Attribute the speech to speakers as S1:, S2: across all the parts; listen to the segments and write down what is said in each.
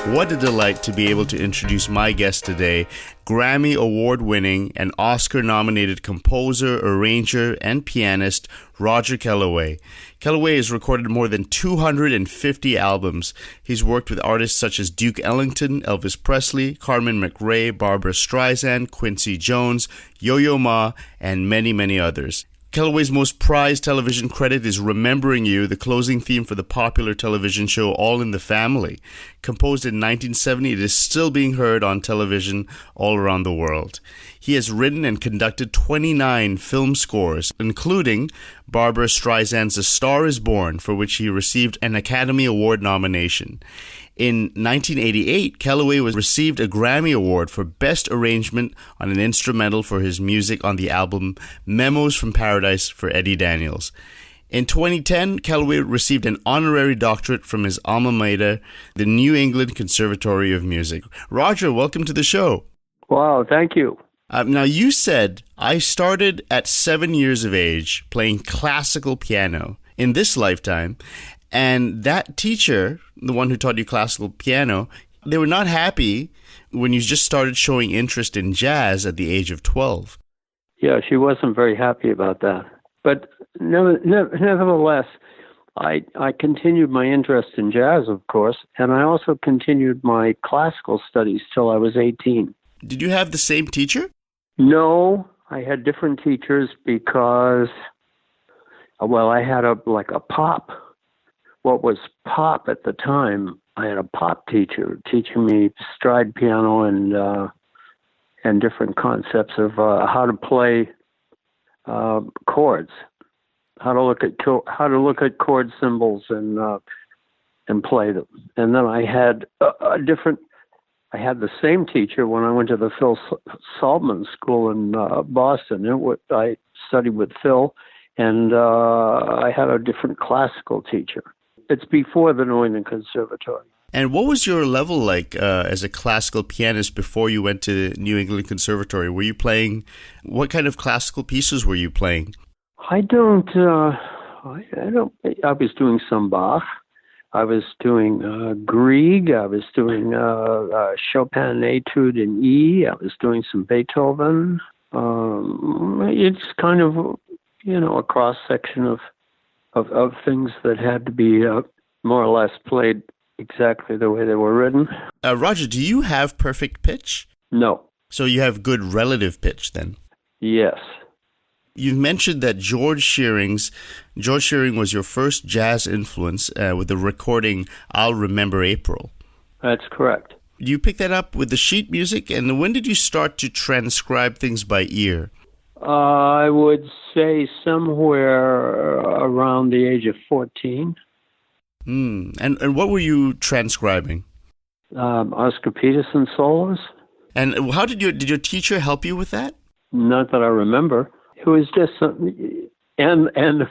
S1: What a delight to be able to introduce my guest today, Grammy Award-winning and Oscar-nominated composer, arranger, and pianist, Roger Kellaway. Kellaway has recorded more than 250 albums. He's worked with artists such as Duke Ellington, Elvis Presley, Carmen McRae, Barbra Streisand, Quincy Jones, Yo-Yo Ma, and many, many others. Kellaway's most prized television credit is Remembering You, the closing theme for the popular television show All in the Family. Composed in 1970, it is still being heard on television all around the world. He has written and conducted 29 film scores, including Barbra Streisand's A Star is Born, for which he received an Academy Award nomination. In 1988, Kellaway received a Grammy Award for Best Arrangement on an Instrumental for his music on the album Memos from Paradise for Eddie Daniels. In 2010, Kellaway received an honorary doctorate from his alma mater, the New England Conservatory of Music. Roger, welcome to the show.
S2: Wow, thank you.
S1: Now, you said, I started at 7 years of age playing classical piano in this lifetime, and that teacher, the one who taught you classical piano, they were not happy when you just started showing interest in jazz at the age of 12.
S2: Yeah, she wasn't very happy about that. But nevertheless, I continued my interest in jazz, of course, and I also continued my classical studies till I was 18.
S1: Did you have the same teacher?
S2: No, I had different teachers because, well, I had a pop. What was pop at the time, I had a pop teacher teaching me stride piano and different concepts of how to play chords, how to look at chord symbols and play them. And then I had I had the same teacher when I went to the Phil Saltman School in Boston. I studied with Phil, and I had a different classical teacher. It's before the New England Conservatory.
S1: And what was your level like as a classical pianist before you went to New England Conservatory? Were you playing, what kind of classical pieces were you playing?
S2: I was doing some Bach. I was doing Grieg. I was doing Chopin Etude in E. I was doing some Beethoven. It's kind of, a cross-section of things that had to be more or less played exactly the way they were written.
S1: Roger, do you have perfect pitch?
S2: No.
S1: So you have good relative pitch then?
S2: Yes.
S1: You've mentioned that George Shearing was your first jazz influence with the recording I'll Remember April.
S2: That's correct.
S1: You pick that up with the sheet music, and when did you start to transcribe things by ear?
S2: I would say somewhere around the age of 14.
S1: And what were you transcribing?
S2: Oscar Peterson solos.
S1: And how did your teacher help you with that?
S2: Not that I remember. It was just and there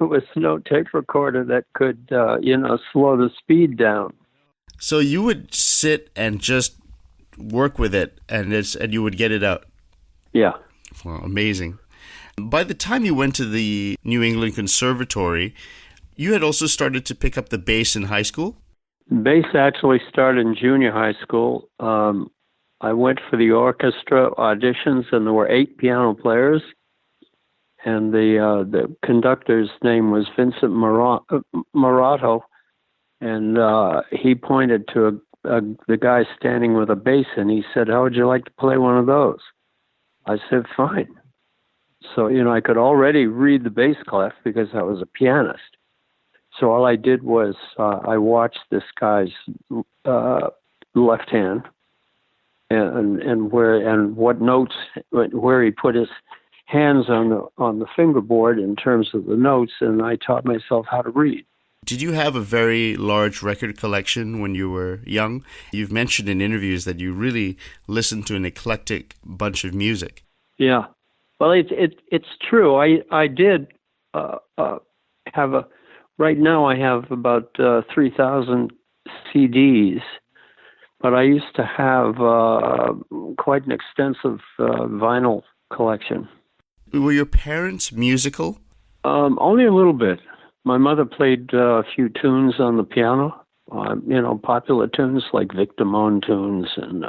S2: was no tape recorder that could slow the speed down.
S1: So you would sit and just work with it, and you would get it out.
S2: Yeah.
S1: Well, amazing. By the time you went to the New England Conservatory, you had also started to pick up the bass in high school?
S2: Bass actually started in junior high school. I went for the orchestra auditions, and there were 8 piano players. And the conductor's name was Vincent Morato, and he pointed to the guy standing with a bass, and he said, "How would you like to play one of those?" I said, "Fine." So, I could already read the bass clef because I was a pianist. So all I did was I watched this guy's left hand and what notes, where he put his hands on the fingerboard in terms of the notes, and I taught myself how to read.
S1: Did you have a very large record collection when you were young? You've mentioned in interviews that you really listened to an eclectic bunch of music.
S2: Yeah. Well, it's true. I did have right now I have about 3,000 CDs, but I used to have quite an extensive vinyl collection.
S1: Were your parents musical?
S2: Only a little bit. My mother played a few tunes on the piano, popular tunes like Victor Moan tunes, and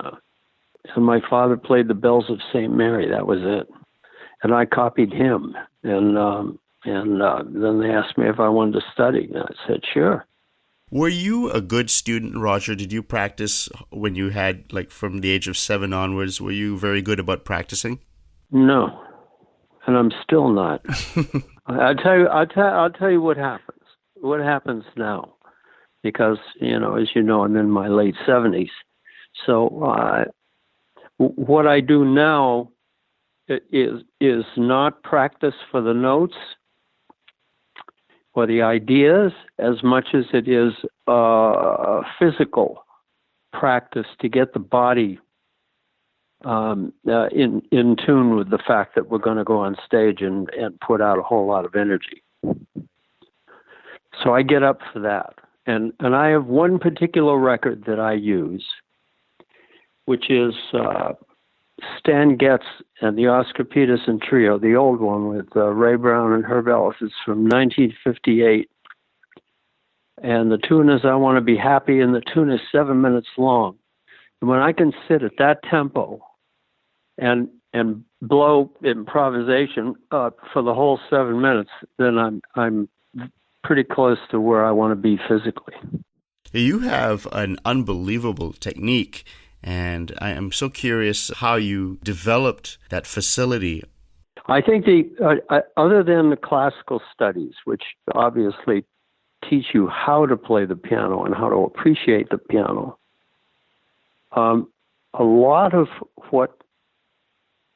S2: my father played the Bells of St. Mary. That was it, and I copied him. And then they asked me if I wanted to study, and I said sure.
S1: Were you a good student, Roger? Did you practice when you had, like, from the age of 7 onwards? Were you very good about practicing?
S2: No, and I'm still not. I'll tell you what happens. What happens now? Because, as you know, I'm in my late 70s. So what I do now is not practice for the notes or the ideas as much as it is physical practice to get the body in tune with the fact that we're going to go on stage and put out a whole lot of energy. So I get up for that. And I have one particular record that I use, which is Stan Getz and the Oscar Peterson Trio, the old one with Ray Brown and Herb Ellis. It's from 1958. And the tune is I Want to Be Happy, and the tune is 7 minutes long. And when I can sit at that tempo and blow improvisation for the whole 7 minutes, then I'm pretty close to where I want to be physically.
S1: You have an unbelievable technique, and I am so curious how you developed that facility.
S2: I think other than the classical studies, which obviously teach you how to play the piano and how to appreciate the piano, a lot of what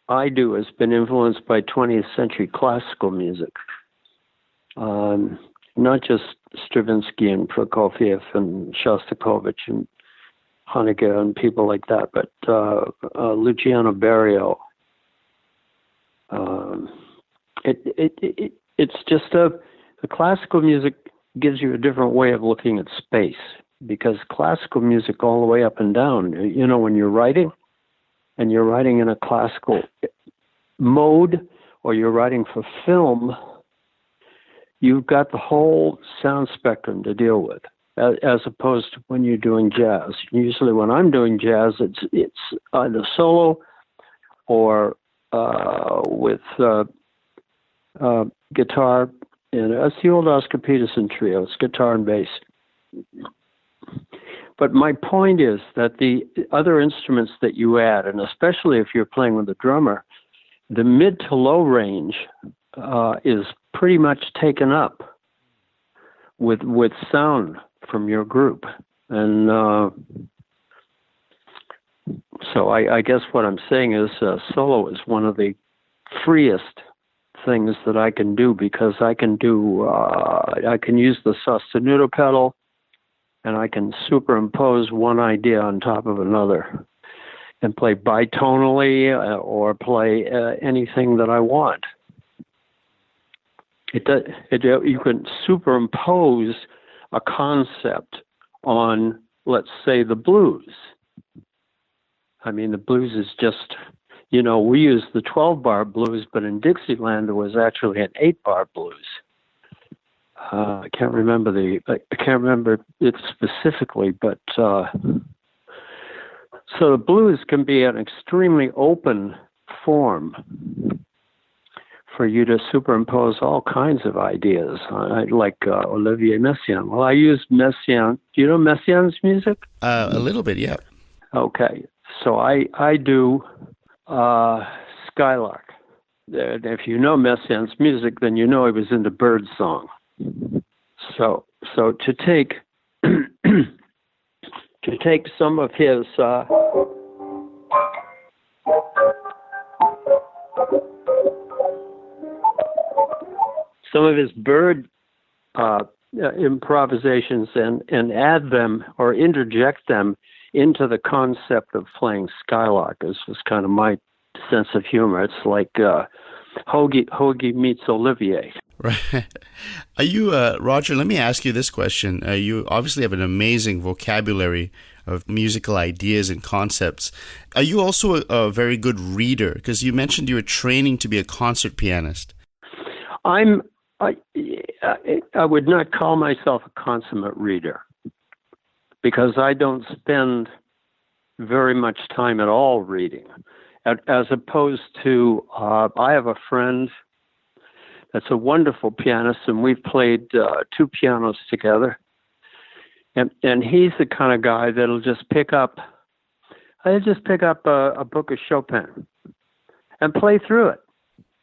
S2: I do has been influenced by 20th century classical music. Not just Stravinsky and Prokofiev and Shostakovich and Honegger and people like that, but Luciano Berio. It's just the classical music gives you a different way of looking at space, because classical music all the way up and down, when you're writing and you're writing in a classical mode or you're writing for film, you've got the whole sound spectrum to deal with, as opposed to when you're doing jazz. Usually when I'm doing jazz, it's either solo or with guitar. And that's the old Oscar Peterson trio. It's guitar and bass. But my point is that the other instruments that you add, and especially if you're playing with a drummer, the mid to low range is pretty much taken up with sound from your group. And so I guess what I'm saying is solo is one of the freest things that I can do, because I can use the sostenuto pedal, and I can superimpose one idea on top of another and play bitonally or play anything that I want. You can superimpose a concept on, let's say, the blues. I mean, the blues is just, we use the 12-bar blues, but in Dixieland, it was actually an 8-bar blues. I can't remember it specifically, but so the blues can be an extremely open form for you to superimpose all kinds of ideas, like Olivier Messiaen. Well, I use Messiaen. Do you know Messiaen's music?
S1: A little bit, yeah. Okay.
S2: So I do Skylark. If you know Messiaen's music, then you know he was into birdsong. So to take some of his bird improvisations and add them or interject them into the concept of playing Skylark is kind of my sense of humor. It's like Hoagie meets Olivier.
S1: Right. Are you, Roger, let me ask you this question. You obviously have an amazing vocabulary of musical ideas and concepts. Are you also a very good reader? Because you mentioned you were training to be a concert pianist.
S2: I would not call myself a consummate reader. because I don't spend very much time at all reading, as opposed to I have a friend that's a wonderful pianist, and we've played two pianos together. And he's the kind of guy that'll just pick up a book of Chopin and play through it,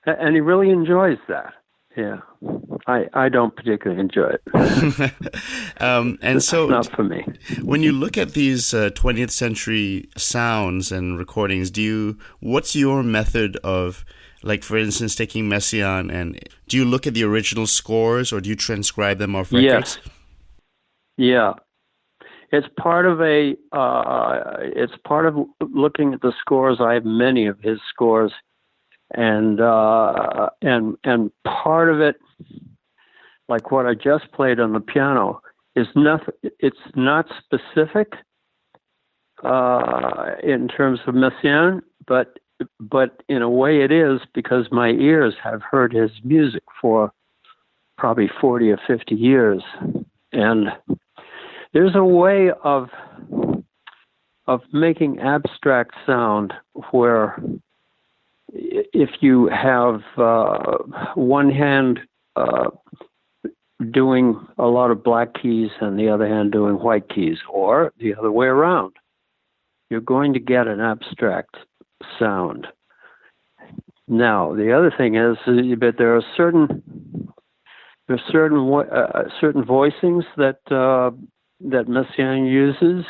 S2: and he really enjoys that. Yeah, I don't particularly enjoy it.
S1: And so,
S2: not for me.
S1: When you look at these 20th century sounds and recordings, what's your method of, like, for instance, taking Messiaen, and do you look at the original scores or do you transcribe them off records?
S2: Yes. Yeah. It's part of looking at the scores. I have many of his scores, and part of it, like what I just played on the piano, is nothing. It's not specific in terms of Messiaen, but in a way it is, because my ears have heard his music for probably 40 or 50 years, and there's a way of making abstract sound where if you have one hand doing a lot of black keys and the other hand doing white keys, or the other way around, you're going to get an abstract sound. Now, the other thing is that there are certain voicings that Messiaen uses,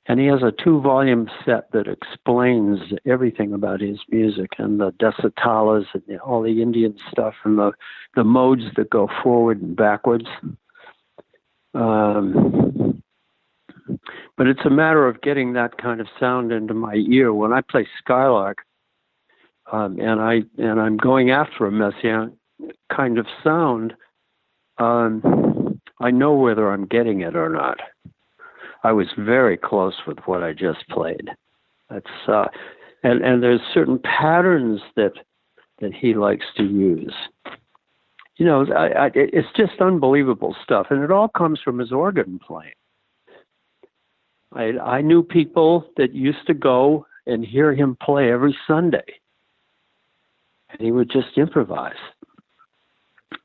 S2: and he has a 2-volume set that explains everything about his music, and the decitalas and all the Indian stuff, and the modes that go forward and backwards. But it's a matter of getting that kind of sound into my ear. When I play Skylark, and I'm going after a Messiaen kind of sound, I know whether I'm getting it or not. I was very close with what I just played. That's and there's certain patterns that he likes to use. You know, it's just unbelievable stuff, and it all comes from his organ playing. I knew people that used to go and hear him play every Sunday, and he would just improvise.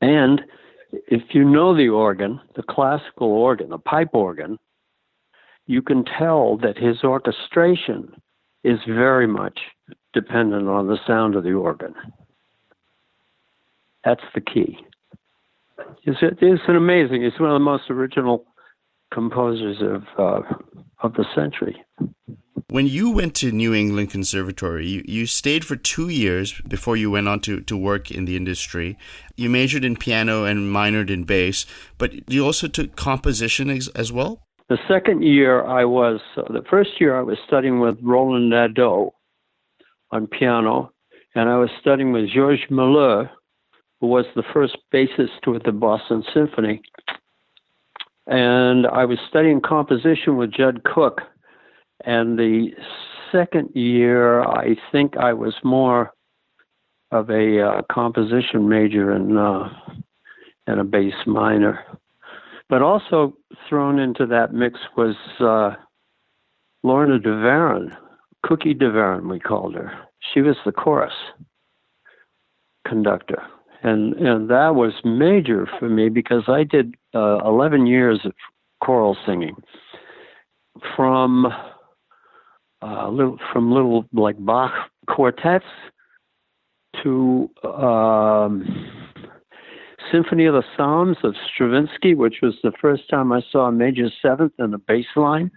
S2: And if you know the organ, the classical organ, the pipe organ, you can tell that his orchestration is very much dependent on the sound of the organ. That's the key. It's an amazing. It's one of the most original composers of the century.
S1: When you went to New England Conservatory, you stayed for 2 years before you went on to work in the industry. You majored in piano and minored in bass, but you also took composition as well?
S2: The second year the first year I was studying with Roland Nadeau on piano, and I was studying with Georges Malheur, who was the first bassist with the Boston Symphony. And I was studying composition with Judd Cook. And the second year, I think I was more of a composition major and a bass minor. But also thrown into that mix was Lorna DeVaron, Cookie DeVaron, we called her. She was the chorus conductor. And that was major for me because I did 11 years of choral singing from little like Bach quartets to Symphony of the Psalms of Stravinsky, which was the first time I saw a major seventh and a bass line,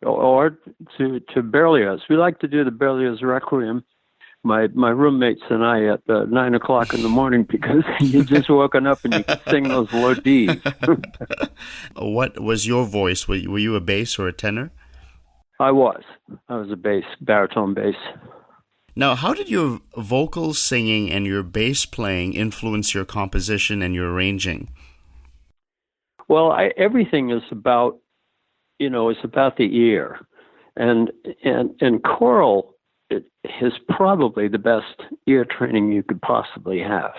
S2: or to Berlioz. We like to do the Berlioz Requiem, my roommates and I, at 9 o'clock in the morning, because you just woken up and you could sing those low Ds.
S1: What was your voice? Were you a bass or a tenor?
S2: I was a bass, baritone bass.
S1: Now, how did your vocal singing and your bass playing influence your composition and your arranging?
S2: Well, everything is about, it's about the ear, and choral is probably the best ear training you could possibly have.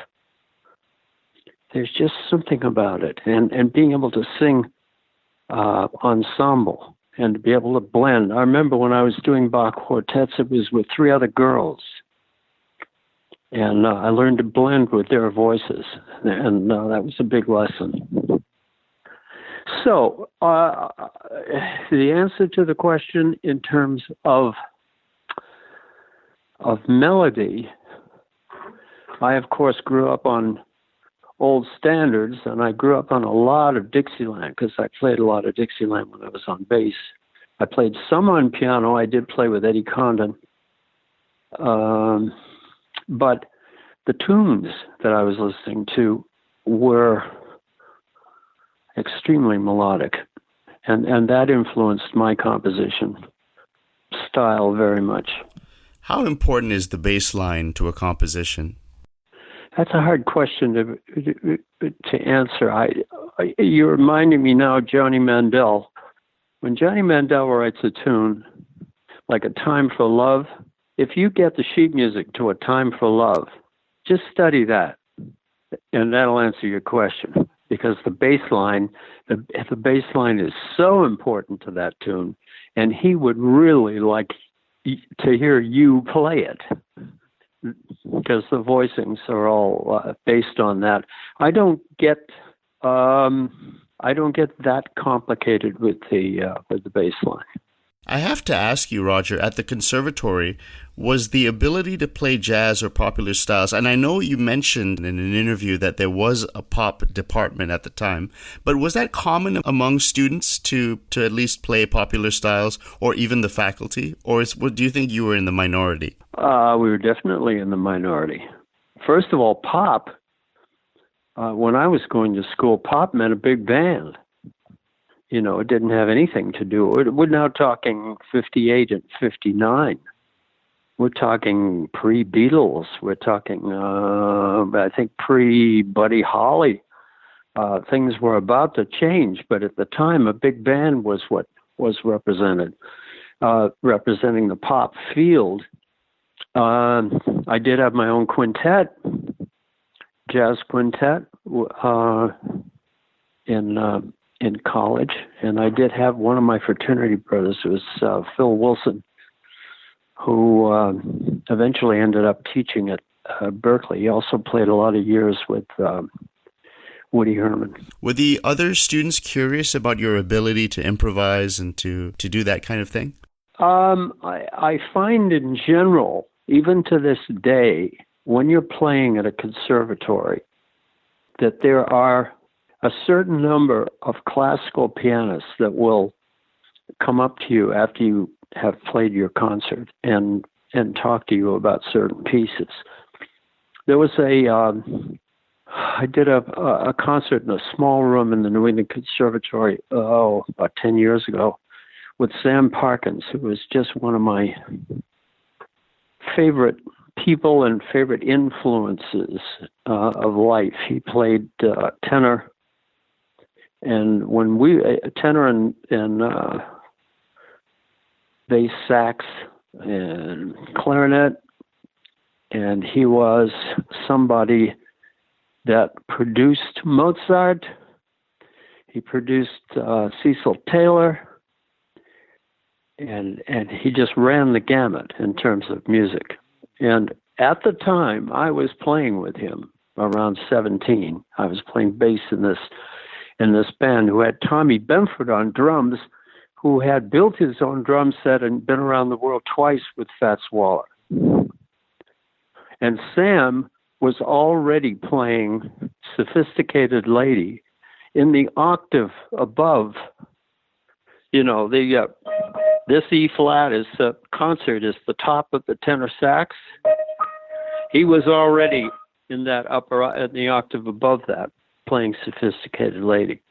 S2: There's just something about it. And being able to sing ensemble and to be able to blend. I remember when I was doing Bach quartets, it was with 3 other girls. And I learned to blend with their voices. And that was a big lesson. So the answer to the question in terms of melody, I, of course, grew up on old standards, and I grew up on a lot of Dixieland because I played a lot of Dixieland when I was on bass. I played some on piano. I did play with Eddie Condon. But the tunes that I was listening to were extremely melodic, and that influenced my composition style very much.
S1: How important is the bass line to a composition?
S2: That's a hard question to answer. You're reminding me now of Johnny Mandel. When Johnny Mandel writes a tune, like A Time for Love, if you get the sheet music to A Time for Love, just study that, and that'll answer your question. Because the bass line is so important to that tune, and he would really like to hear you play it, because the voicings are all based on that. I don't get that complicated with the bass line.
S1: I have to ask you, Roger, at the conservatory, was the ability to play jazz or popular styles, and I know you mentioned in an interview that there was a pop department at the time, but was that common among students to at least play popular styles, or even the faculty? Or do you think you were in the minority?
S2: We were definitely in the minority. First of all, pop, when I was going to school, pop meant a big band. You know, it didn't have anything to do. We're now talking 58 and 59. We're talking pre-Beatles. We're talking, I think, pre-Buddy Holly. Things were about to change, but at the time, a big band was what was represented, representing the pop field. I did have my own quintet, jazz quintet, in college, and I did have one of my fraternity brothers, who was Phil Wilson, who eventually ended up teaching at Berkeley. He also played a lot of years with Woody Herman.
S1: Were the other students curious about your ability to improvise and to do that kind of thing?
S2: I find in general, even to this day, when you're playing at a conservatory, that there are a certain number of classical pianists that will come up to you after you have played your concert and talk to you about certain pieces. There was I did a concert in a small room in the New England Conservatory, about 10 years ago, with Sam Parkins, who was just one of my favorite people and favorite influences of life. He played tenor, and tenor and bass sax and clarinet, and he was somebody that produced Mozart. He produced Cecil Taylor, and he just ran the gamut in terms of music. And at the time, I was playing with him around 17. I was playing bass in this band, who had Tommy Benford on drums, who had built his own drum set and been around the world twice with Fats Waller. And Sam was already playing Sophisticated Lady in the octave above. You know, this E flat is concert is the top of the tenor sax. He was already in that in the octave above that, playing Sophisticated Lady.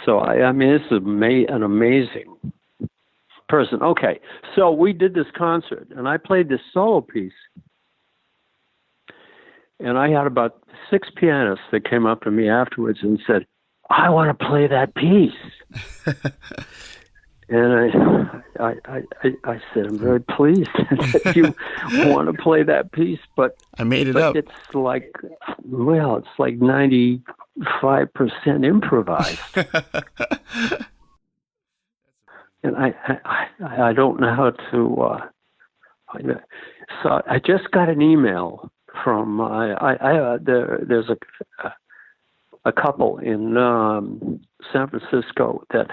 S2: So I mean, this is an amazing person. Okay, so we did this concert, and I played this solo piece, and I had about 6 pianists that came up to me afterwards and said, "I want to play that piece." And I said, I'm very pleased that you want to play that piece, but
S1: I made it up.
S2: It's like 95% improvised. And I don't know how to. So I just got an email from there's a couple in San Francisco that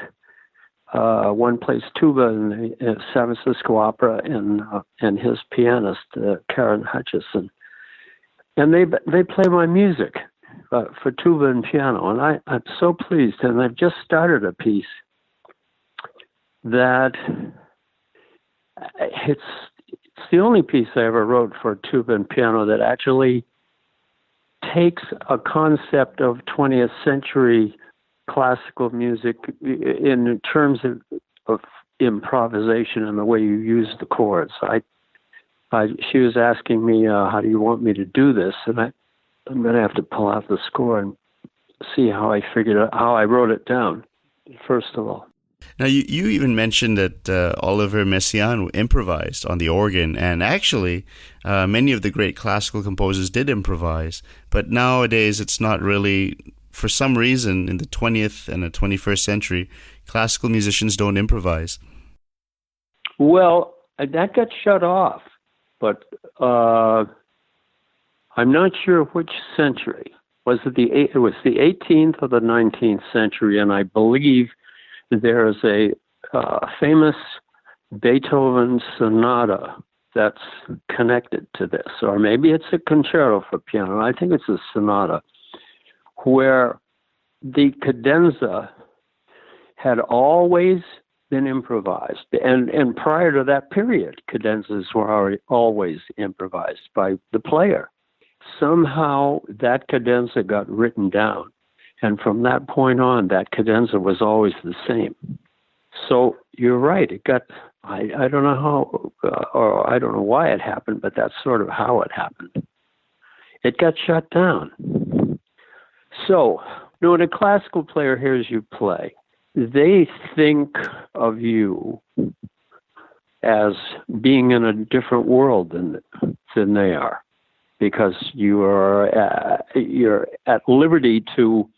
S2: one plays tuba in the San Francisco Opera, and his pianist Karen Hutchison, and they play my music for tuba and piano, and I'm so pleased. And I've just started a piece that it's the only piece I ever wrote for tuba and piano that actually takes a concept of 20th century classical music in terms of improvisation and the way you use the chords. She was asking me, how do you want me to do this? And I'm going to have to pull out the score and see how I wrote it down, first of all.
S1: Now, you even mentioned that Olivier Messiaen improvised on the organ, and actually, many of the great classical composers did improvise, but nowadays it's not really, for some reason, in the 20th and the 21st century, classical musicians don't improvise.
S2: Well, that got shut off, but I'm not sure which century. It was the 18th or the 19th century, and I believe there's a famous Beethoven sonata that's connected to this, or maybe it's a concerto for piano. I think it's a sonata, where the cadenza had always been improvised. And prior to that period, cadenzas were always improvised by the player. Somehow that cadenza got written down. And from that point on, that cadenza was always the same. So you're right. It got, I don't know how, or I don't know why it happened, but that's sort of how it happened. It got shut down. So when a classical player hears you play, they think of you as being in a different world than they are, because you're at liberty to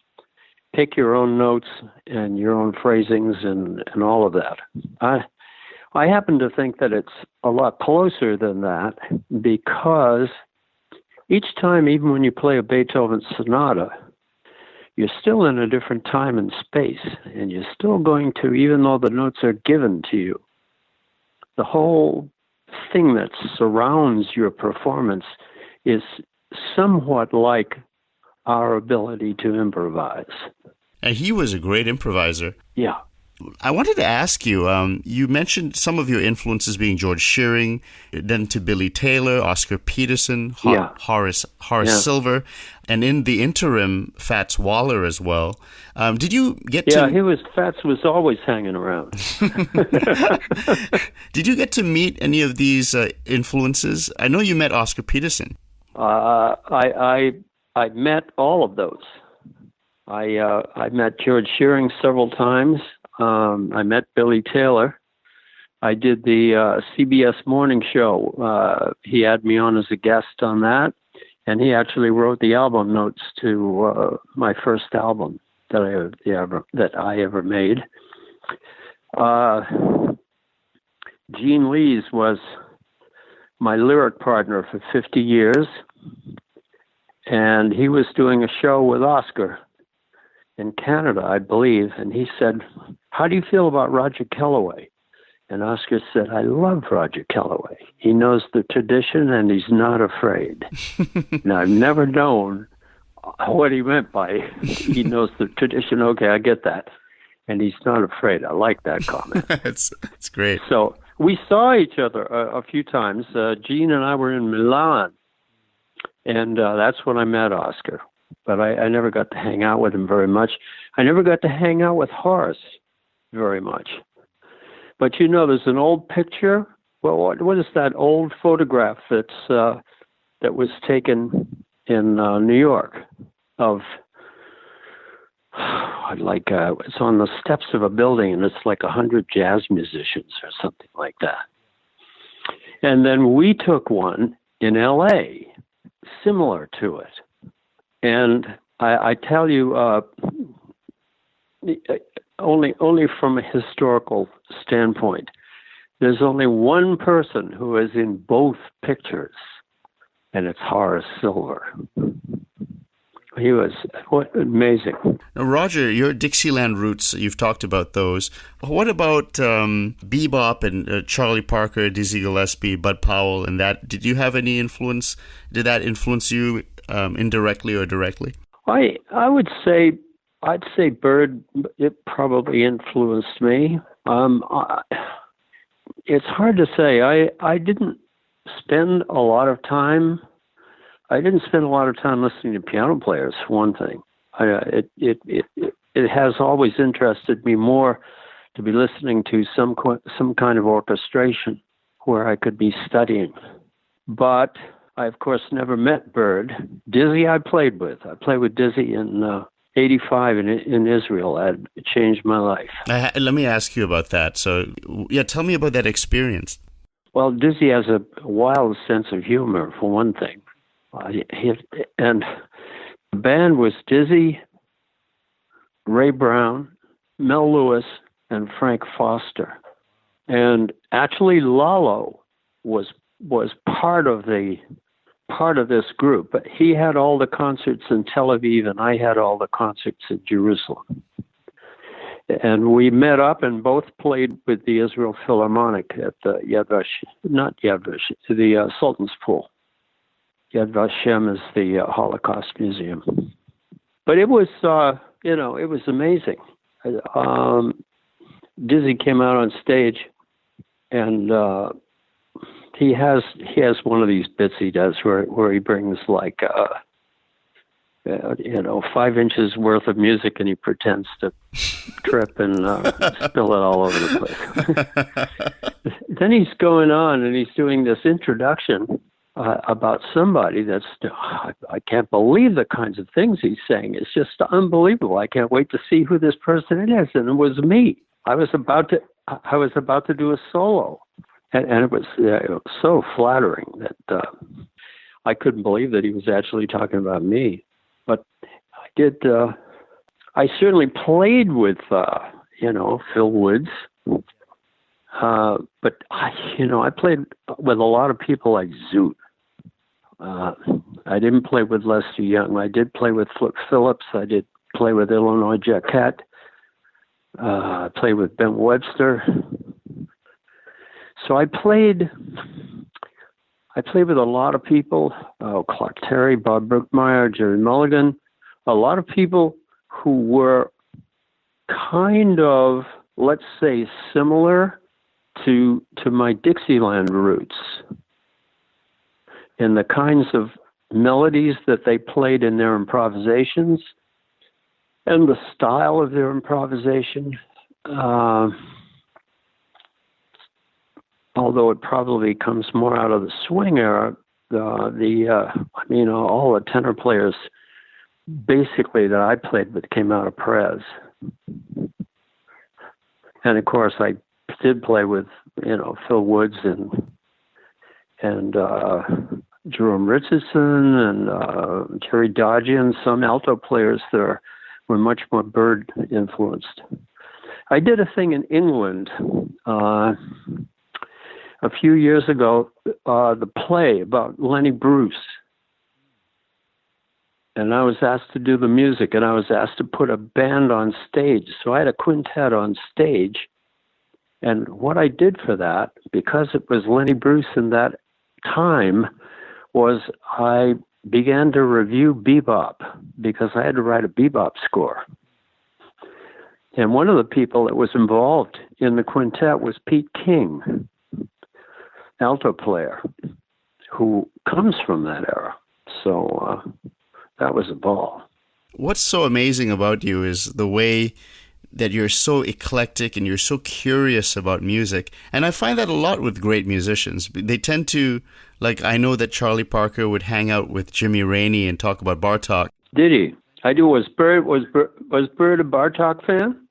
S2: pick your own notes and your own phrasings and all of that. I happen to think that it's a lot closer than that, because each time, even when you play a Beethoven sonata, you're still in a different time and space, and you're still going to, even though the notes are given to you, the whole thing that surrounds your performance is somewhat like our ability to improvise.
S1: And he was a great improviser.
S2: Yeah.
S1: I wanted to ask you, you mentioned some of your influences being George Shearing, then to Billy Taylor, Oscar Peterson, Horace Silver, and in the interim, Fats Waller as well. Did you get to...
S2: Yeah, Fats was always hanging around.
S1: Did you get to meet any of these influences? I know you met Oscar Peterson.
S2: I met all of those. I met George Shearing several times. I met Billy Taylor. I did the CBS morning show. He had me on as a guest on that, and he actually wrote the album notes to my first album that I ever made. Gene Lees was my lyric partner for 50 years, and he was doing a show with Oscar in Canada, I believe, and he said, "How do you feel about Roger Kellaway?" And Oscar said, "I love Roger Kellaway. He knows the tradition and he's not afraid." Now, I've never known what he meant by he knows the tradition. Okay, I get that. And he's not afraid. I like that comment.
S1: It's great.
S2: So we saw each other a few times. Gene and I were in Milan, and that's when I met Oscar. But I never got to hang out with him very much. I never got to hang out with Horace very much. But there's an old picture. Well, what is that old photograph that was taken in New York of it's on the steps of a building, and it's like 100 jazz musicians or something like that. And then we took one in L.A., similar to it. And I tell you, only from a historical standpoint, there's only one person who is in both pictures, and it's Horace Silver. He was amazing.
S1: Now, Roger, your Dixieland roots, you've talked about those. What about bebop and Charlie Parker, Dizzy Gillespie, Bud Powell, and that? Did you have any influence? Did that influence you indirectly or directly?
S2: I would say, I'd say Bird, it probably influenced me. It's hard to say. I didn't spend a lot of time listening to piano players, for one thing. It has always interested me more to be listening to some kind of orchestration where I could be studying. But I, of course, never met Bird. Dizzy I played with. I played with Dizzy in 85 in Israel. It changed my life.
S1: Let me ask you about that. So, yeah, tell me about that experience.
S2: Well, Dizzy has a wild sense of humor, for one thing. And the band was Dizzy, Ray Brown, Mel Lewis, and Frank Foster. And actually, Lalo was part of this group, but he had all the concerts in Tel Aviv, and I had all the concerts in Jerusalem. And we met up and both played with the Israel Philharmonic at the the Sultan's Pool. Yad Vashem is the Holocaust Museum. But it was, it was amazing. Dizzy came out on stage, and he has one of these bits he does where he brings 5 inches worth of music, and he pretends to trip and spill it all over the place. Then he's going on and he's doing this introduction about somebody that's, I can't believe the kinds of things he's saying. It's just unbelievable. I can't wait to see who this person is. And it was me. I was about to do a solo, and it was so flattering that I couldn't believe that he was actually talking about me. But I did. I certainly played with Phil Woods. But I played with a lot of people like Zoot. I didn't play with Lester Young. I did play with Flip Phillips. I did play with Illinois Jacquet. I played with Ben Webster. So I played with a lot of people. Clark Terry, Bob Brookmeyer, Jerry Mulligan. A lot of people who were kind of, let's say, similar to my Dixieland roots, and the kinds of melodies that they played in their improvisations and the style of their improvisation, although it probably comes more out of the swing era. All the tenor players basically that I played with came out of Perez. And of course I did play with, Phil Woods and Jerome Richardson and Terry Dodgian, some alto players that were much more Bird influenced. I did a thing in England a few years ago, the play about Lenny Bruce. And I was asked to do the music, and I was asked to put a band on stage. So I had a quintet on stage. And what I did for that, because it was Lenny Bruce in that time, was I began to review bebop, because I had to write a bebop score. And one of the people that was involved in the quintet was Pete King, alto player, who comes from that era. So that was a ball.
S1: What's so amazing about you is the way that you're so eclectic and you're so curious about music. And I find that a lot with great musicians. They tend to, I know that Charlie Parker would hang out with Jimmy Rainey and talk about Bartok.
S2: Did he? I do. Was Bert a Bartok fan?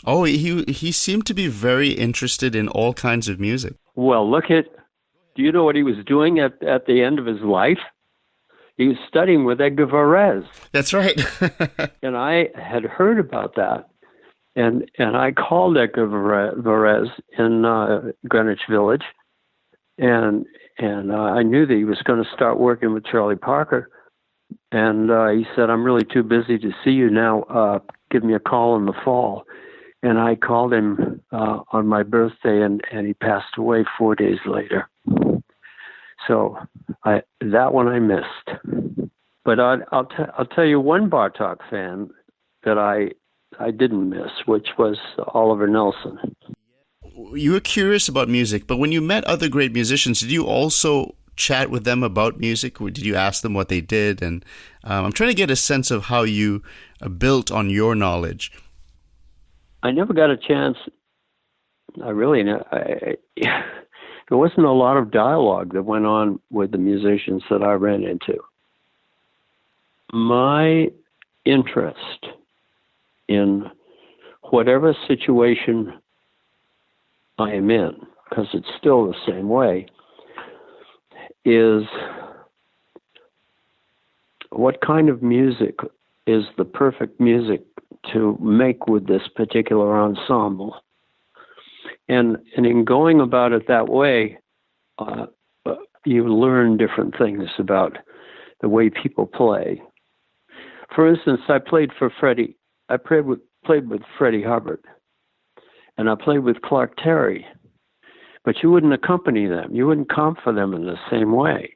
S1: Oh, he seemed to be very interested in all kinds of music.
S2: Well, do you know what he was doing at the end of his life? He was studying with Edgar Varese.
S1: That's right.
S2: And I had heard about that. And I called Edgar Varese in Greenwich Village. And I knew that he was going to start working with Charlie Parker. And he said, I'm really too busy to see you now. Give me a call in the fall. And I called him on my birthday, and he passed away 4 days later. So that one I missed. But I'll tell you one Bartok fan that I didn't miss, which was Oliver Nelson.
S1: You were curious about music, but when you met other great musicians, did you also chat with them about music? Or did you ask them what they did? And I'm trying to get a sense of how you built on your knowledge.
S2: I never got a chance. There wasn't a lot of dialogue that went on with the musicians that I ran into. My interest in whatever situation I am in, because it's still the same way, is what kind of music is the perfect music to make with this particular ensemble. And in going about it that way, you learn different things about the way people play. For instance, I played with Freddie Hubbard, and I played with Clark Terry, but you wouldn't accompany them. You wouldn't comp for them in the same way.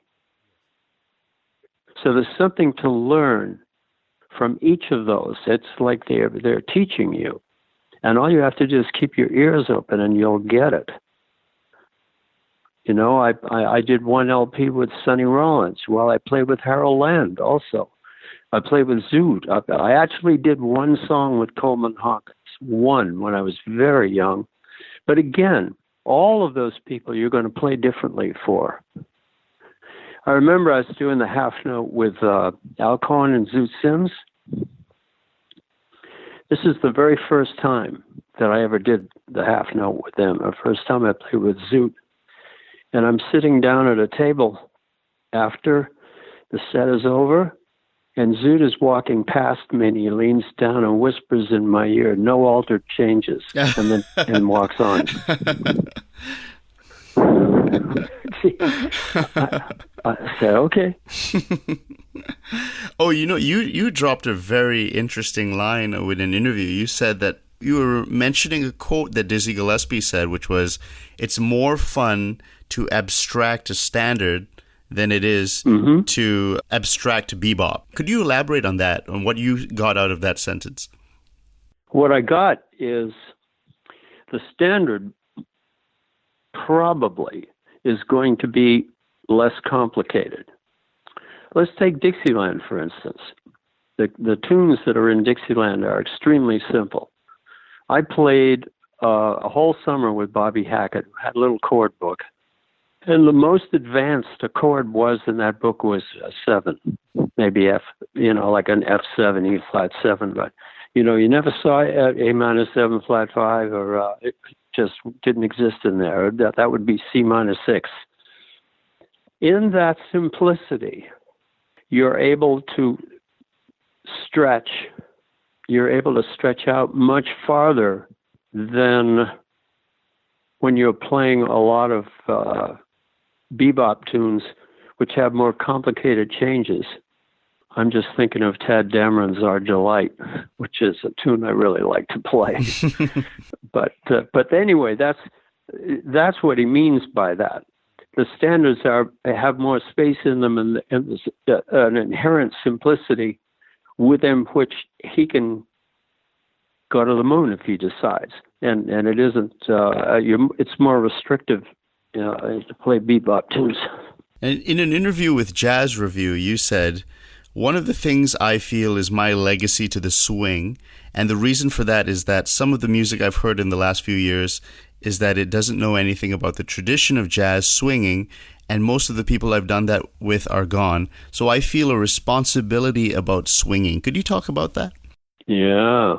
S2: So there's something to learn from each of those. It's like they're teaching you. And all you have to do is keep your ears open and you'll get it. You know, I did one LP with Sonny Rollins. Well, I played with Harold Land also. I played with Zoot. I actually did one song with Coleman Hawkins, when I was very young. But again, all of those people you're going to play differently for. I remember I was doing the half note with Al Cohen and Zoot Sims. This is the very first time that I ever did the half note with them. The first time I played with Zoot. And I'm sitting down at a table after the set is over, and Zoot is walking past me, and he leans down and whispers in my ear, "No altered changes," and walks on. I said, okay.
S1: Oh, you dropped a very interesting line with an interview. You said that you were mentioning a quote that Dizzy Gillespie said, which was, "It's more fun to abstract a standard than it is to abstract bebop." Could you elaborate on that, on what you got out of that sentence?
S2: What I got is the standard probably is going to be less complicated. Let's take Dixieland, for instance. The tunes that are in Dixieland are extremely simple. I played a whole summer with Bobby Hackett, who had a little chord book. And the most advanced a chord was in that book was a 7, maybe F, like an F7, E flat 7. But, you never saw A minor 7 flat 5, or it just didn't exist in there. That would be C minor 6. In that simplicity, you're able to stretch. You're able to stretch out much farther than when you're playing a lot of bebop tunes, which have more complicated changes. I'm just thinking of Tad Dameron's "Our Delight," which is a tune I really like to play. But anyway, that's what he means by that. The standards have more space in them, and an inherent simplicity within which he can go to the moon if he decides. And it isn't. It's more restrictive, to play bebop tunes.
S1: And in an interview with Jazz Review, you said, "One of the things I feel is my legacy to the swing, and the reason for that is that some of the music I've heard in the last few years is that it doesn't know anything about the tradition of jazz swinging, and most of the people I've done that with are gone. So I feel a responsibility about swinging. Could you talk about that?
S2: Yeah.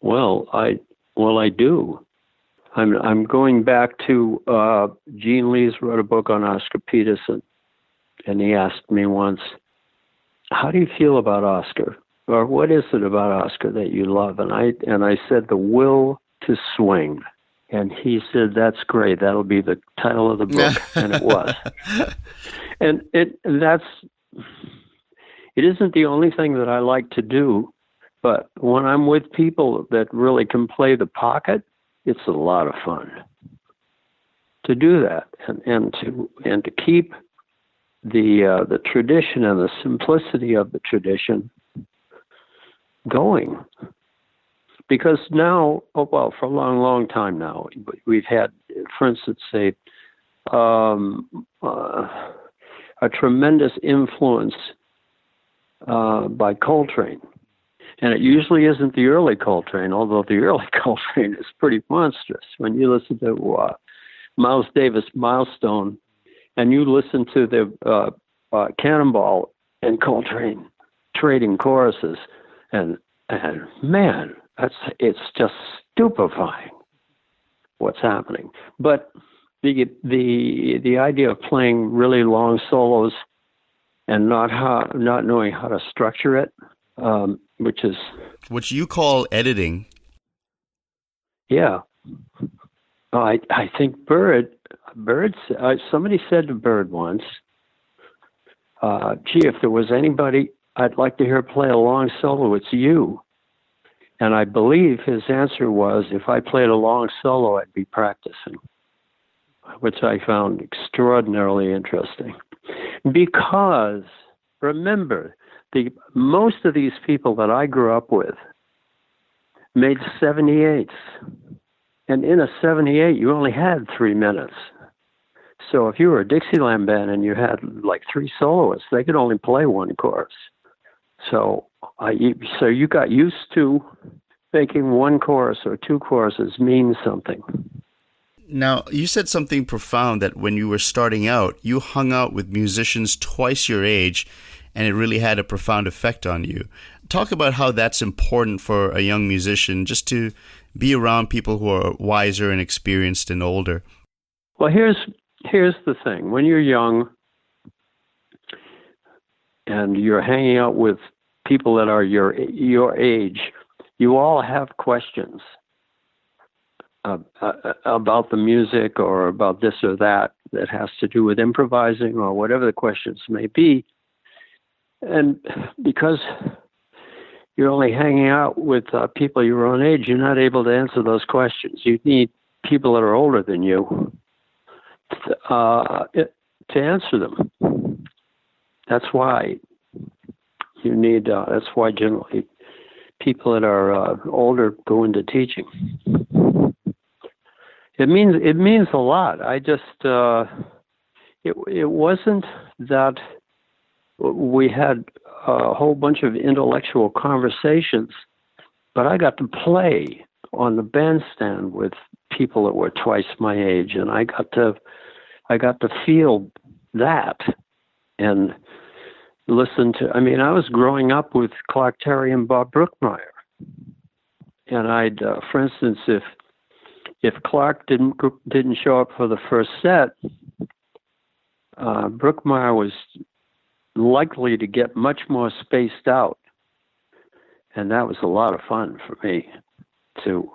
S2: Well, I do. I'm going back to Gene Lees wrote a book on Oscar Peterson, and he asked me once, "How do you feel about Oscar? Or what is it about Oscar that you love?" And I said, "The will to swing." And he said, "That's great. That'll be the title of the book." And it was. And it isn't the only thing that I like to do, but when I'm with people that really can play the pocket, it's a lot of fun to do that, and to keep the tradition and the simplicity of the tradition going. Because now, for a long, long time now, we've had, for instance, a tremendous influence by Coltrane. And it usually isn't the early Coltrane, although the early Coltrane is pretty monstrous. When you listen to Miles Davis' Milestone, and you listen to the Cannonball and Coltrane trading choruses, and man, it's just stupefying what's happening. But the idea of playing really long solos and not knowing how to structure it,
S1: which you call editing.
S2: Yeah. I think Bird, somebody said to Bird once, "Gee, if there was anybody I'd like to hear play a long solo, it's you." And I believe his answer was, if I played a long solo, I'd be practicing, which I found extraordinarily interesting. Because, remember, most of these people that I grew up with made 78s. And in a 78, you only had 3 minutes. So if you were a Dixieland band and you had like 3 soloists, they could only play one chorus. So you got used to making one chorus or 2 choruses mean something.
S1: Now, you said something profound, that when you were starting out, you hung out with musicians twice your age, and it really had a profound effect on you. Talk about how that's important for a young musician, just to be around people who are wiser and experienced and older.
S2: Well, here's the thing. When you're young and you're hanging out with people that are your age, you all have questions about the music or about this or that has to do with improvising or whatever the questions may be. And because you're only hanging out with people your own age, you're not able to answer those questions. You need people that are older than you to answer them. That's why you need. That's why generally people that are older go into teaching. It means a lot. I just it wasn't that we had a whole bunch of intellectual conversations, but I got to play on the bandstand with people that were twice my age, and I got to feel that and listen to. I mean, I was growing up with Clark Terry and Bob Brookmeyer, and I'd, for instance, if Clark didn't show up for the first set, Brookmeyer was likely to get much more spaced out, and that was a lot of fun for me to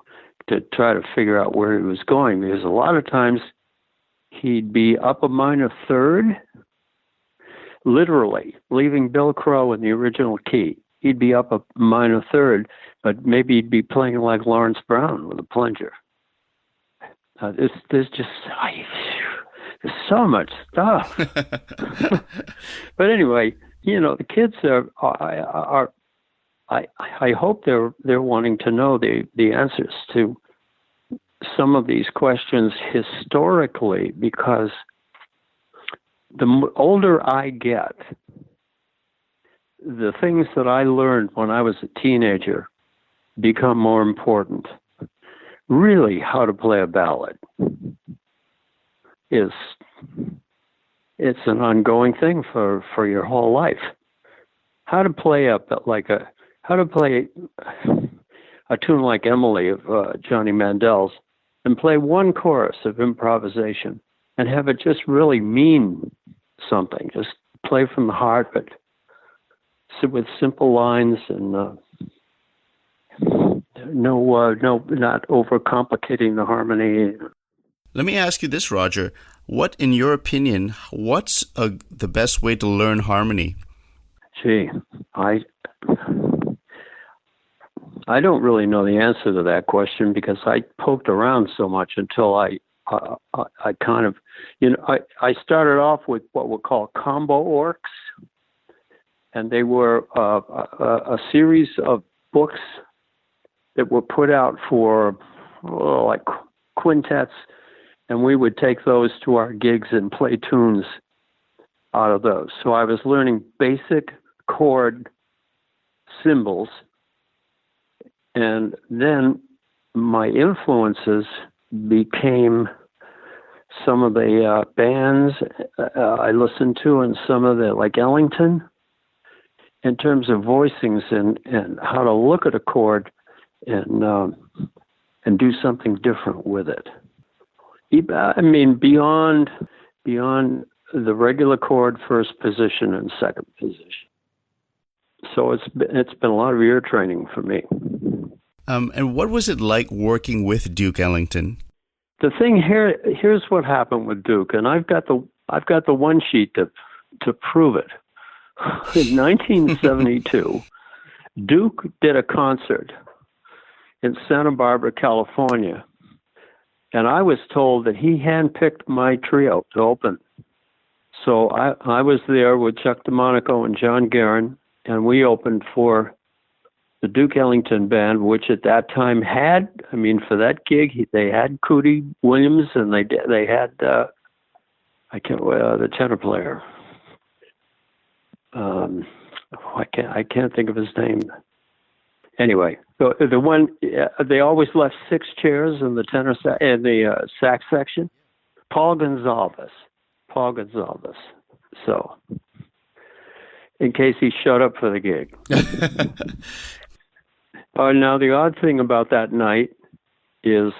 S2: try to figure out where he was going, because a lot of times he'd be up a minor third, literally leaving Bill Crow in the original key. He'd be up a minor third, but maybe he'd be playing like Lawrence Brown with a plunger. There's so much stuff. But anyway, the kids are I hope they're wanting to know the answers to some of these questions historically, because the older I get, the things that I learned when I was a teenager become more important. Really, how to play a ballad is it's an ongoing thing for your whole life. How to play a tune like Emily of Johnny Mandel's and play one chorus of improvisation and have it just really mean something. Just play from the heart, but with simple lines and not overcomplicating the harmony.
S1: Let me ask you this, Roger. What, in your opinion, what's the best way to learn harmony?
S2: Gee, I don't really know the answer to that question because I poked around so much until I kind of, I started off with what we'll call combo orcs, and they were a series of books that were put out for like quintets, and we would take those to our gigs and play tunes out of those. So I was learning basic chord symbols, and then my influences became some of the bands I listened to, and some of the, like Ellington, in terms of voicings and how to look at a chord and do something different with it. I mean, beyond the regular chord first position and second position. So it's been a lot of ear training for me.
S1: And what was it like working with Duke Ellington?
S2: The thing here's what happened with Duke, and I've got the one sheet to prove it. In 1972, Duke did a concert in Santa Barbara, California, and I was told that he handpicked my trio to open. So I was there with Chuck DeMonico and John Guerin, and we opened for the Duke Ellington Band, which at that time had, for that gig, they had Cootie Williams, and they had the tenor player. I can't think of his name. Anyway, the one they always left 6 chairs in the tenor in the sax section. Paul Gonsalves. So, in case he showed up for the gig. Now the odd thing about that night is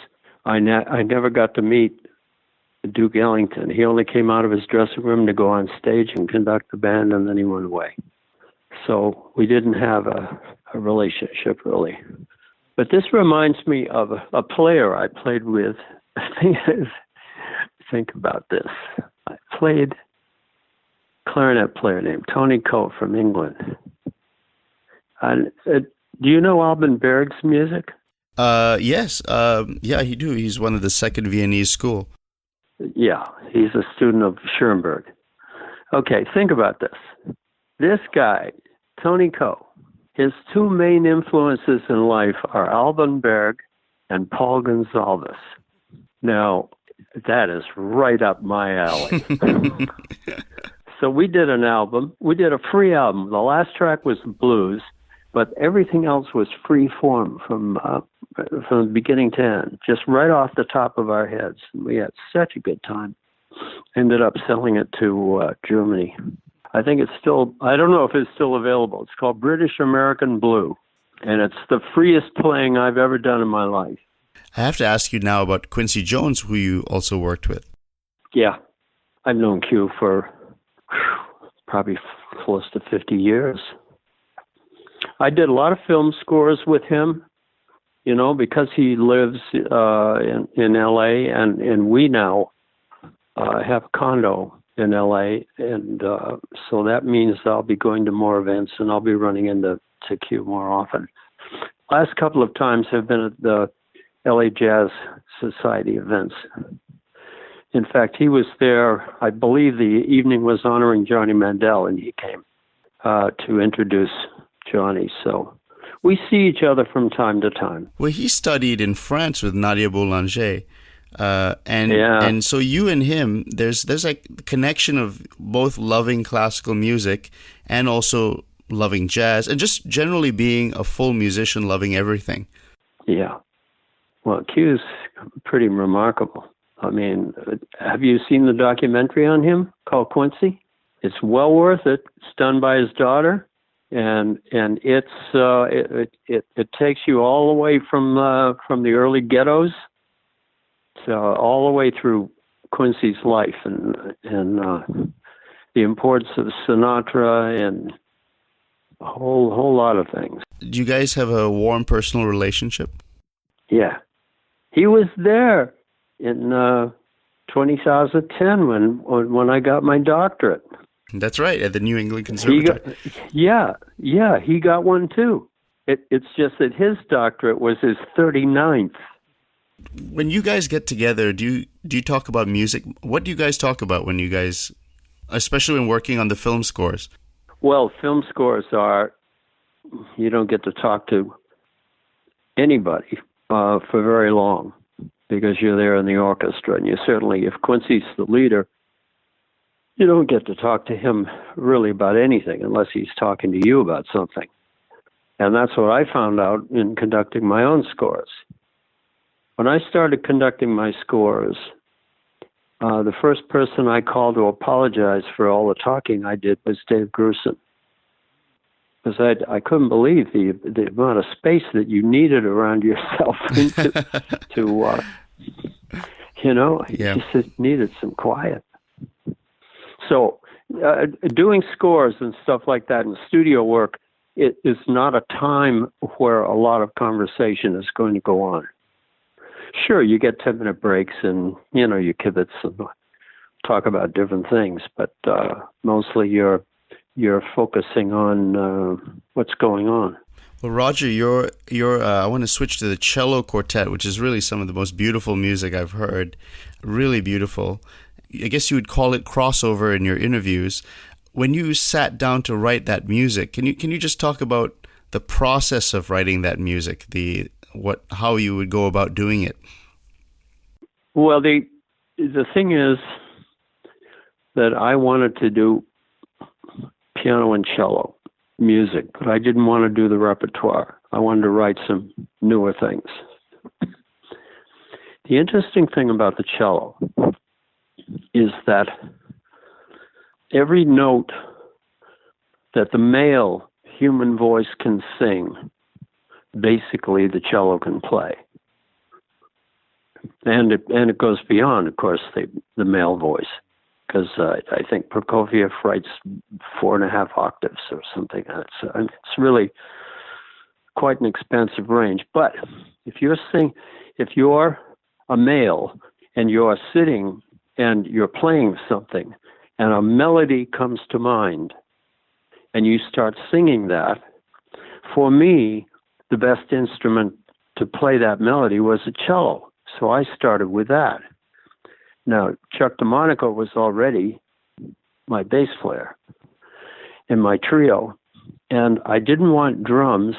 S2: I never got to meet Duke Ellington. He only came out of his dressing room to go on stage and conduct the band, and then he went away. So we didn't have a relationship, really. But this reminds me of a player I played with. Think about this. I played a clarinet player named Tony Coe from England. And do you know Alban Berg's music?
S1: Yes. Yeah, he do. He's one of the second Viennese school.
S2: Yeah, he's a student of Schoenberg. Okay, think about this. This guy, Tony Coe, his 2 main influences in life are Alban Berg and Paul Gonsalves. Now, that is right up my alley. So we did an album. We did a free album. The last track was blues, but everything else was free form from beginning to end, just right off the top of our heads. We had such a good time. Ended up selling it to Germany. I think it's still, I don't know if it's still available. It's called British American Blue, and it's the freest playing I've ever done in my life.
S1: I have to ask you now about Quincy Jones, who you also worked with.
S2: Yeah, I've known Q for probably close to 50 years. I did a lot of film scores with him, because he lives in L.A., and we now have a condo in L.A., and so that means I'll be going to more events, and I'll be running into Q more often. Last couple of times have been at the L.A. Jazz Society events. In fact, he was there, I believe the evening was honoring Johnny Mandel, and he came to introduce Johnny. So we see each other from time to time.
S1: Well, he studied in France with Nadia Boulanger. And so you and him, there's like a connection of both loving classical music and also loving jazz, and just generally being a full musician, loving everything.
S2: Yeah. Well, Q's pretty remarkable. I mean, have you seen the documentary on him called Quincy? It's well worth it. It's done by his daughter, and it takes you all the way from the early ghettos to all the way through Quincy's life and the importance of Sinatra and a whole lot of things.
S1: Do you guys have a warm personal relationship?
S2: Yeah, he was there in 2010 when I got my doctorate.
S1: That's right, at the New England Conservatory.
S2: He got one too. It's just that his doctorate was his 39th.
S1: When you guys get together, do you talk about music? What do you guys talk about when you guys, especially when working on the film scores?
S2: Well, film scores you don't get to talk to anybody for very long because you're there in the orchestra, and you certainly, if Quincy's the leader, you don't get to talk to him really about anything unless he's talking to you about something. And that's what I found out in conducting my own scores. When I started conducting my scores, the first person I called to apologize for all the talking I did was Dave Grusin. Because I couldn't believe the amount of space that you needed around yourself you just needed some quiet. So doing scores and stuff like that in studio work, it is not a time where a lot of conversation is going to go on. Sure, you get 10-minute breaks and, you kibitz and talk about different things, but mostly you're focusing on what's going on.
S1: Well, Roger, I want to switch to the Cello Quartet, which is really some of the most beautiful music I've heard. Really beautiful. I guess you would call it crossover in your interviews. When you sat down to write that music, can you just talk about the process of writing that music, how you would go about doing it?
S2: Well, the thing is that I wanted to do piano and cello music, but I didn't want to do the repertoire. I wanted to write some newer things. The interesting thing about the cello is that every note that the male human voice can sing, basically the cello can play. And it goes beyond, of course, the male voice, because I think Prokofiev writes 4.5 octaves or something. It's really quite an expansive range. But if you're a male and you're sitting and you're playing something and a melody comes to mind and you start singing that, for me, the best instrument to play that melody was a cello. So I started with that. Now, Chuck DeMonico was already my bass player in my trio, and I didn't want drums.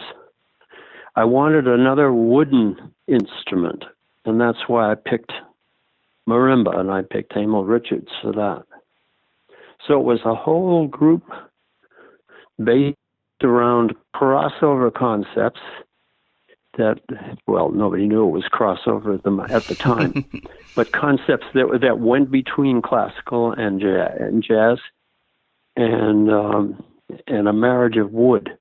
S2: I wanted another wooden instrument, and that's why I picked marimba, and I picked Emil Richards for that. So it was a whole group based around crossover concepts that, well, nobody knew it was crossover at the time, but concepts that went between classical and jazz, and a marriage of wood,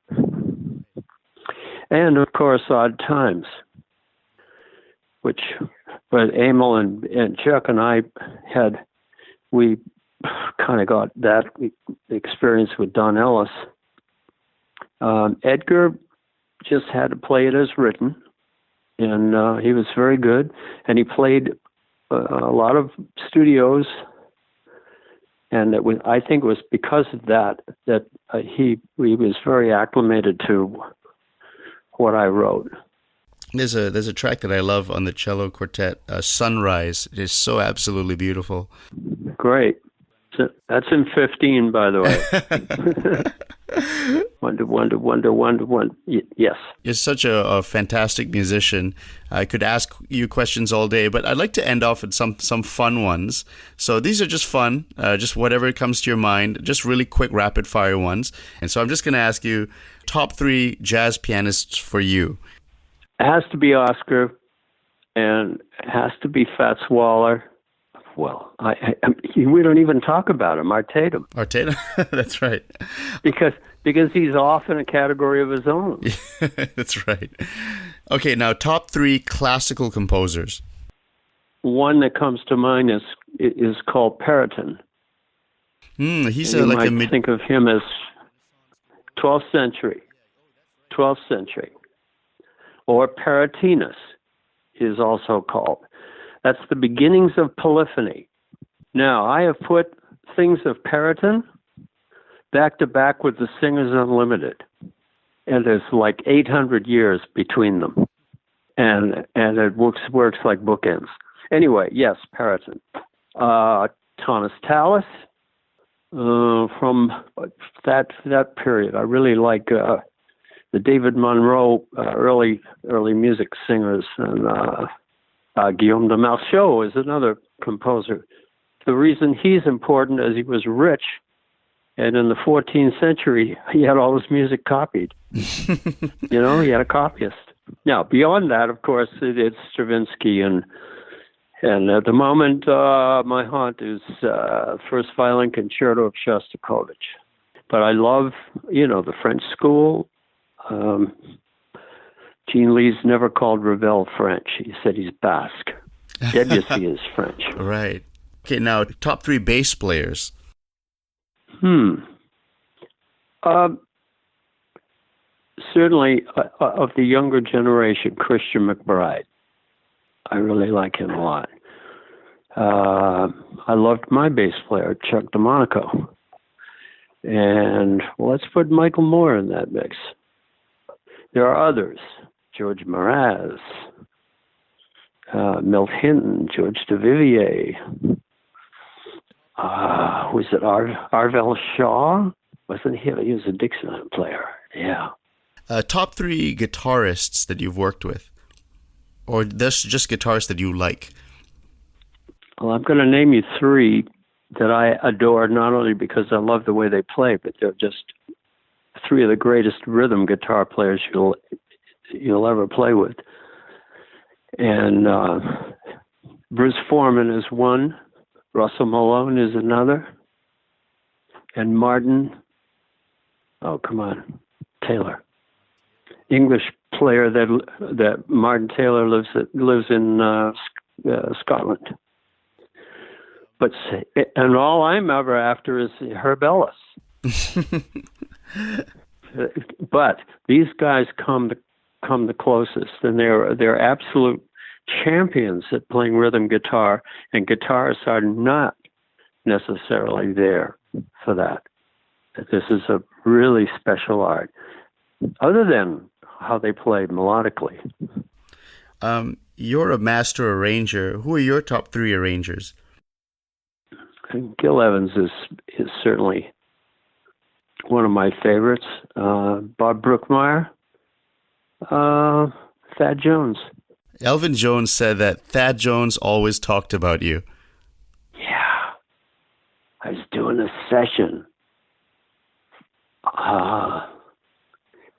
S2: and of course odd times, but Emil and Chuck and I we kind of got that experience with Don Ellis. Edgar just had to play it as written, and he was very good, and he played a lot of studios, and I think it was because of that he was very acclimated to what I wrote.
S1: There's a track that I love on the Cello Quartet, Sunrise. It is so absolutely beautiful.
S2: Great. That's in 15, by the way. Wonder. Yes.
S1: You're such a fantastic musician. I could ask you questions all day, but I'd like to end off with some fun ones. So these are just fun, just whatever comes to your mind, just really quick, rapid fire ones. And so I'm just going to ask you top 3 jazz pianists for you.
S2: It has to be Oscar, and it has to be Fats Waller, well, we don't even talk about him, Art Tatum.
S1: Art Tatum, that's right.
S2: Because he's off in a category of his own.
S1: That's right. Okay, now top 3 classical composers.
S2: One that comes to mind is called Peterson.
S1: He's
S2: you might think of him as 12th century, or Peritinus is also called. That's the beginnings of polyphony. Now, I have put things of Peterson back to back with the Singers Unlimited, and there's like 800 years between them, and it works like bookends. Anyway, yes, Peterson. Thomas Tallis, from that period. I really like the David Monroe early music singers, and Guillaume de Marchaux is another composer. The reason he's important is he was rich, and in the 14th century, he had all his music copied. He had a copyist. Now, beyond that, of course, it's Stravinsky, and at the moment, my haunt is First Violin Concerto of Shostakovich. But I love, the French school. Jean Lee's never called Ravel French. He said he's Basque. Debussy is French.
S1: Right. Okay, now, top 3 bass players.
S2: Certainly, of the younger generation, Christian McBride. I really like him a lot. I loved my bass player, Chuck DeMonico. And let's put Michael Moore in that mix. There are others. George Mraz, Milt Hinton, George Duvivier. Was it Arvell Shaw? Wasn't he? He was a Dixieland player. Yeah.
S1: Top 3 guitarists that you've worked with, or just guitarists that you like.
S2: Well, I'm going to name you 3 that I adore, not only because I love the way they play, but they're just 3 of the greatest rhythm guitar players you'll ever play with. And Bruce Foreman is one, Russell Malone is another, and Martin, Taylor. English player that Martin Taylor lives in Scotland. And all I'm ever after is Herb Ellis. But these guys come the closest, and they're absolute champions at playing rhythm guitar, and guitarists are not necessarily there for that. This is a really special art, other than how they play melodically.
S1: You're a master arranger. Who are your top 3 arrangers?
S2: Gil Evans is certainly one of my favorites. Bob Brookmeyer, Thad Jones.
S1: Elvin Jones said that Thad Jones always talked about you.
S2: Yeah. I was doing a session.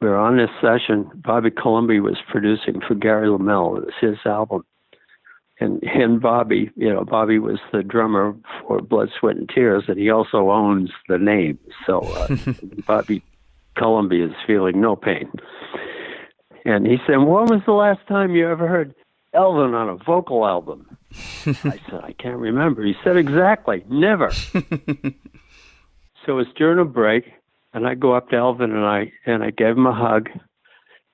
S2: We were on this session. Bobby Colomby was producing for Gary LaMelle. It was his album. And Bobby was the drummer for Blood, Sweat, and Tears, and he also owns the name. So Bobby Colomby is feeling no pain. And he said, when was the last time you ever heard Elvin on a vocal album? I said, I can't remember. He said, exactly, never. So it's during a break, and I go up to Elvin, and I gave him a hug,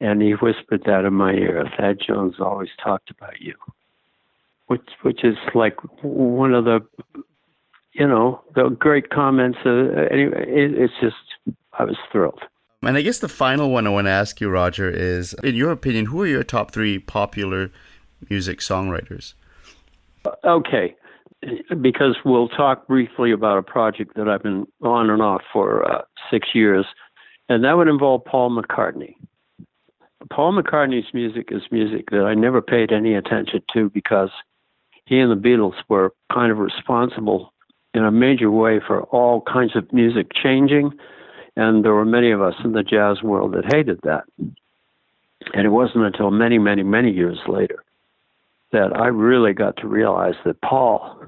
S2: and he whispered that in my ear. Thad Jones always talked about you. Which is like one of the great comments. Anyway, it's just, I was thrilled.
S1: And I guess the final one I want to ask you, Roger, is, in your opinion, who are your top 3 popular music songwriters?
S2: Okay, because we'll talk briefly about a project that I've been on and off for 6 years, and that would involve Paul McCartney. Paul McCartney's music is music that I never paid any attention to, because he and the Beatles were kind of responsible in a major way for all kinds of music changing, and there were many of us in the jazz world that hated that. And it wasn't until many, many, many years later that I really got to realize that Paul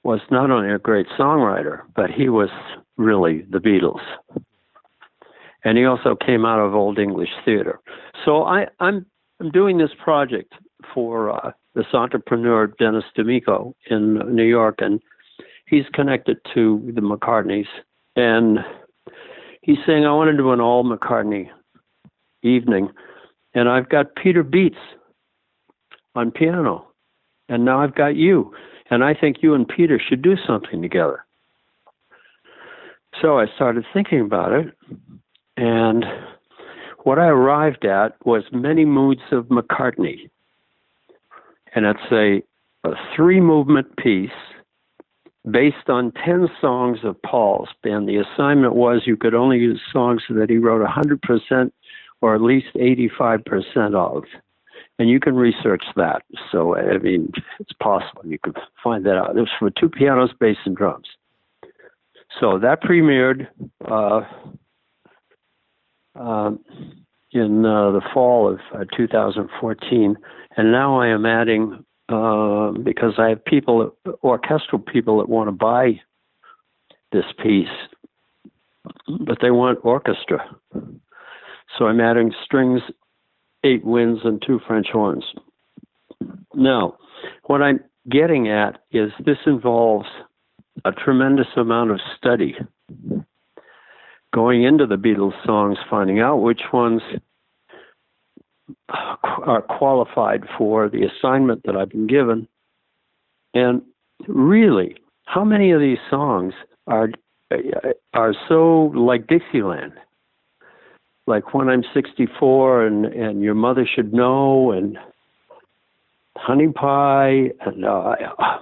S2: was not only a great songwriter, but he was really the Beatles. And he also came out of Old English theater. So I'm doing this project for this entrepreneur, Dennis D'Amico, in New York, and he's connected to the McCartneys. And he's saying, I want to do an all McCartney evening. And I've got Peter Beats on piano. And now I've got you. And I think you and Peter should do something together. So I started thinking about it. And what I arrived at was Many Moods of McCartney. And it's a 3-movement piece based on 10 songs of Paul's. And the assignment was you could only use songs that he wrote 100% or at least 85% of. And you can research that. So, I mean, it's possible. You could find that out. It was for 2 pianos, bass, and drums. So that premiered in the fall of 2014. And now I am adding, because I have people, orchestral people that want to buy this piece, but they want orchestra. So I'm adding strings, 8 winds, and 2 French horns. Now, what I'm getting at is this involves a tremendous amount of study, going into the Beatles songs, finding out which ones are qualified for the assignment that I've been given. And really, how many of these songs are so like Dixieland? Like When I'm 64 and Your Mother Should Know and Honey Pie and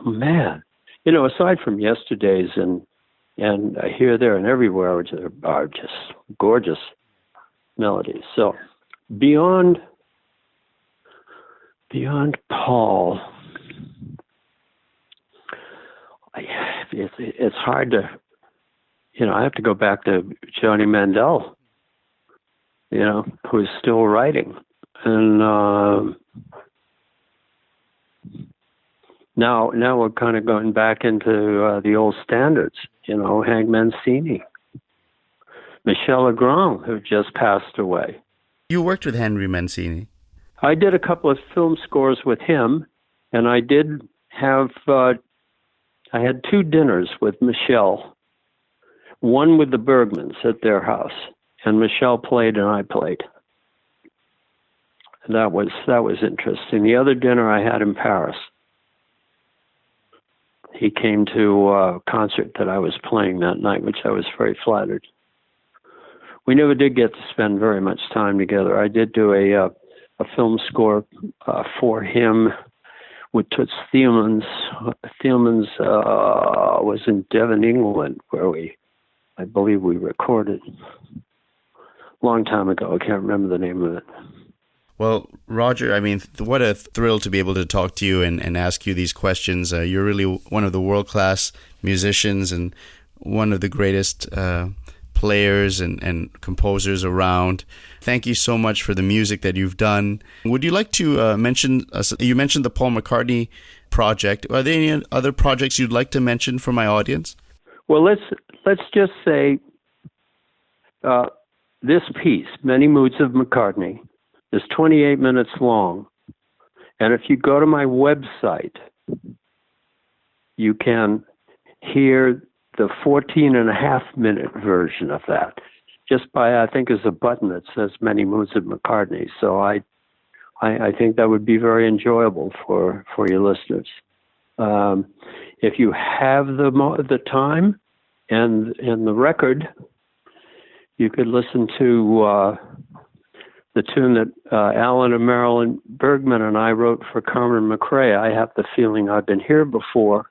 S2: man, you know, aside from Yesterdays and Here, There, and Everywhere, which are just gorgeous melodies. So beyond Paul, it's hard to, you know, I have to go back to Johnny Mandel, you know, who's still writing. And now we're kind of going back into the old standards, you know, Hank Mancini, Michel Legrand, who just passed away.
S1: You worked with Henry Mancini.
S2: I did a couple of film scores with him, and I did have, I had 2 dinners with Michel, one with the Bergmans at their house, and Michel played and I played. And that was interesting. The other dinner I had in Paris. He came to a concert that I was playing that night, which I was very flattered. We never did get to spend very much time together. I did do a film score for him with Toots Thielemans. Thielemans was in Devon, England, where I believe we recorded a long time ago. I can't remember the name of it.
S1: Well, Roger, I mean, what a thrill to be able to talk to you and ask you these questions. You're really one of the world-class musicians and one of the greatest players and composers around. Thank you so much for the music that you've done. Would you like to mention, you mentioned the Paul McCartney project. Are there any other projects you'd like to mention for my audience?
S2: Well, let's just say this piece, Many Moods of McCartney, is 28 minutes long. And if you go to my website, you can hear the 14.5-minute version of that. Just by, I think, there's a button that says Many Moods of McCartney. So I think that would be very enjoyable for your listeners. If you have the time and the record, you could listen to the tune that Alan and Marilyn Bergman and I wrote for Carmen McRae, I Have the Feeling I've Been Here Before.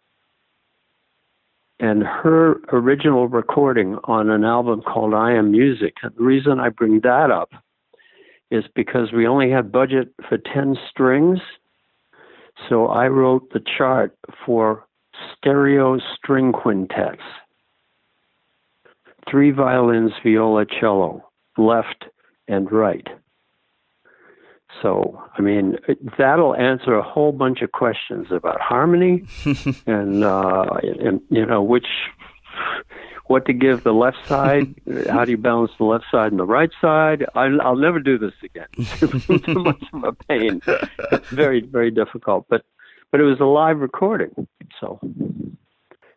S2: And her original recording on an album called I Am Music. And the reason I bring that up is because we only had budget for 10 strings. So I wrote the chart for stereo string quintets. 3 violins, viola, cello, left and right. So, I mean, that'll answer a whole bunch of questions about harmony and what to give the left side. How do you balance the left side and the right side? I'll never do this again. Too much of a pain. It's very, very difficult. But it was a live recording, so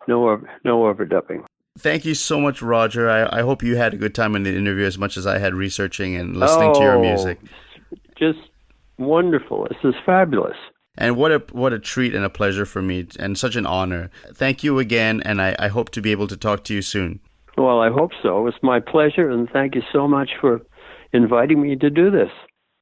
S2: no overdubbing.
S1: Thank you so much, Roger. I hope you had a good time in the interview as much as I had researching and listening to your music.
S2: Just wonderful. This is fabulous.
S1: And what a treat and a pleasure for me, and such an honor. Thank you again, and I hope to be able to talk to you soon.
S2: Well, I hope so. It's my pleasure, and thank you so much for inviting me to do this.